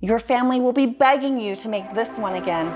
Your family will be begging you to make this one again.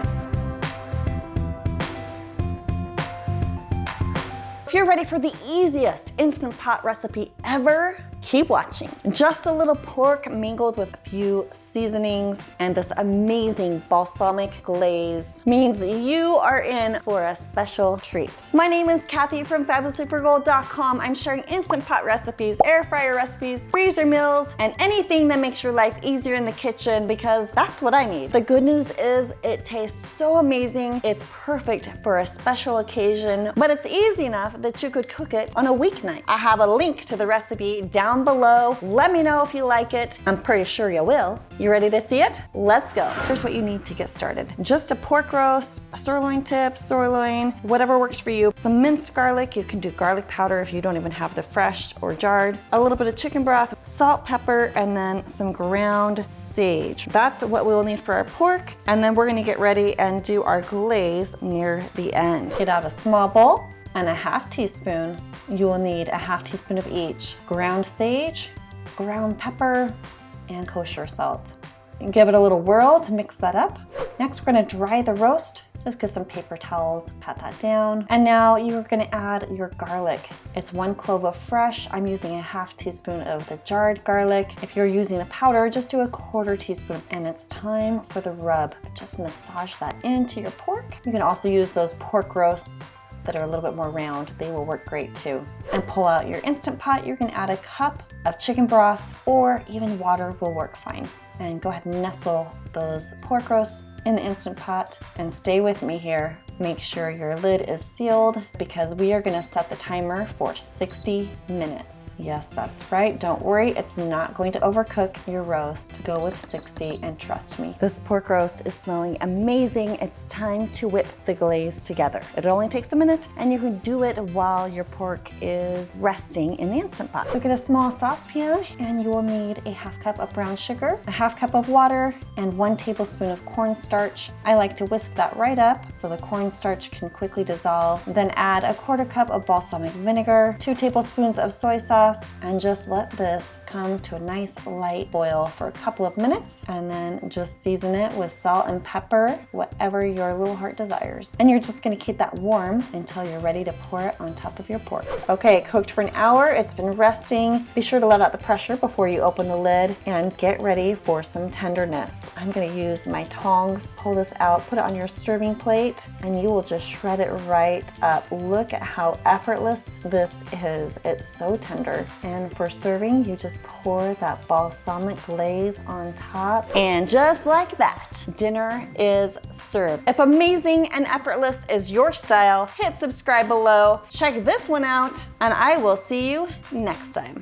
If you're ready for the easiest Instant Pot recipe ever, keep watching. Just a little pork mingled with a few seasonings and this amazing balsamic glaze means you are in for a special treat. My name is Kathy from fabulesslyfrugal.com. I'm sharing Instant Pot recipes, air fryer recipes, freezer meals, and anything that makes your life easier in the kitchen because that's what I need. The good news is it tastes so amazing. It's perfect for a special occasion, but it's easy enough that you could cook it on a weeknight. I have a link to the recipe down below. Let me know if you like it. I'm pretty sure you will. You ready to see it? Let's go. Here's what you need to get started. Just a pork roast, sirloin tip, sirloin, whatever works for you. Some minced garlic. You can do garlic powder if you don't even have the fresh or jarred. A little bit of chicken broth, salt, pepper, and then some ground sage. That's what we'll need for our pork. And then we're gonna get ready and do our glaze near the end. Get out a small bowl and a half teaspoon. You will need a half teaspoon of each ground sage, ground pepper, and kosher salt. And give it a little whirl to mix that up. Next, we're gonna dry the roast. Just get some paper towels, pat that down. And now you're gonna add your garlic. It's 1 clove of fresh. I'm using a half teaspoon of the jarred garlic. If you're using the powder, just do a 1/4 teaspoon. And it's time for the rub. Just massage that into your pork. You can also use those pork roasts that are a little bit more round. They will work great too. And pull out your Instant Pot. You're gonna add a cup of chicken broth or even water will work fine. And go ahead and nestle those pork roasts in the Instant Pot and stay with me here. Make sure your lid is sealed because we are gonna set the timer for 60 minutes. Yes, that's right. Don't worry, it's not going to overcook your roast. Go with 60 and trust me. This pork roast is smelling amazing. It's time to whip the glaze together. It only takes a minute and you can do it while your pork is resting in the Instant Pot. So get a small saucepan and you will need a half cup of brown sugar, a half cup of water, and 1 tablespoon of cornstarch. I like to whisk that right up so the cornstarch can quickly dissolve. Then add a 1/4 cup of balsamic vinegar, 2 tablespoons of soy sauce, and just let this come to a nice light boil for a couple of minutes. And then just season it with salt and pepper, whatever your little heart desires. And you're just gonna keep that warm until you're ready to pour it on top of your pork. Okay, it cooked for an hour. It's been resting. Be sure to let out the pressure before you open the lid and get ready for some tenderness. I'm gonna use my tongs, pull this out, put it on your serving plate, and you will just shred it right up. Look at how effortless this is. It's so tender. And for serving, you just pour that balsamic glaze on top. And just like that, dinner is served. If amazing and effortless is your style, hit subscribe below. Check this one out, and I will see you next time.